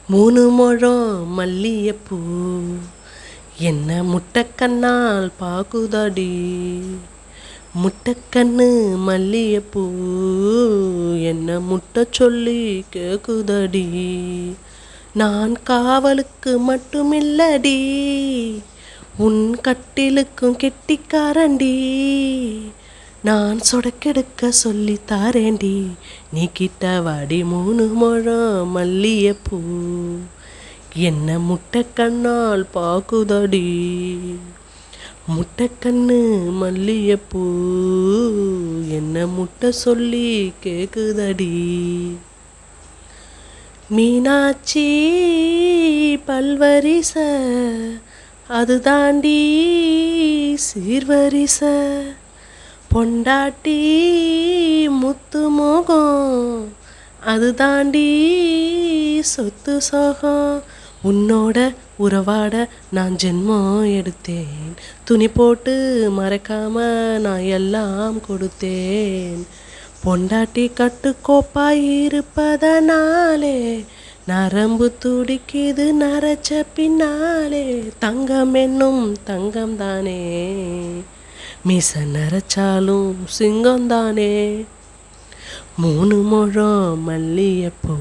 மூணு முழம் மல்லிகைப்பூ என்ன முட்டைக்கண்ணால் பாக்குதடி. முட்டைக்கண்ணு மல்லிகைப்பூ என்ன முட்டை சொல்லி கேக்குதடி. நான் காவலுக்கு மட்டுமில்லடி, உன் கட்டிலுக்கும் கெட்டிக்காரண்டி. நான் சொடக்கெடுக்க சொல்லி தாரேண்டி, நீ கிட்ட வாடி. மூணு முழம் மல்லிகைப்பூ என்ன முட்டைக்கண்ணால் பாக்குதடி. முட்டைக்கண்ணு மல்லிகைப்பூ என்ன முட்டை சொல்லி கேக்குதடி. மீனாட்சி பல்வரிச அது தாண்டி சீர்வரிச. பொண்டாட்டி முத்து மோகம் அது தாண்டி சொத்து சோகம். உன்னோட உறவாட நான் ஜென்மம் எடுத்தேன், துணி போட்டு மறைக்காம நான் எல்லாம் கொடுத்தேன். பொண்டாட்டி கட்டுக்கோப்பாய் இருப்பதனாலே நரம்பு துடிக்குது நரைச்ச பின்னாலே. தங்கம் என்னும் தங்கம் தானே, மீச நரைச்சாலும் சிங்கம் தானே. மூணு முழம் மல்லிகைப்பூ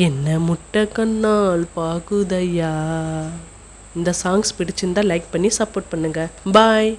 என்ன முட்டைக்கண்ணால் பாக்குதையா. இந்த சாங்ஸ் பிடிச்சிருந்தா லைக் பண்ணி சப்போர்ட் பண்ணுங்க. பாய்.